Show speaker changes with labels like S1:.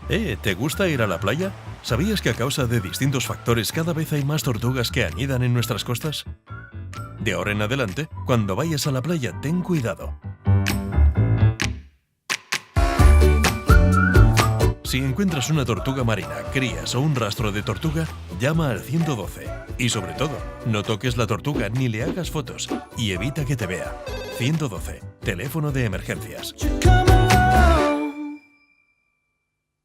S1: ¿Te gusta ir a la playa? ¿Sabías que a causa de distintos factores cada vez hay más tortugas que anidan en nuestras costas? De ahora en adelante, cuando vayas a la playa, ten cuidado. Si encuentras una tortuga marina, crías o un rastro de tortuga, llama al 112. Y sobre todo, no toques la tortuga ni le hagas fotos y evita que te vea. 112, teléfono de emergencias.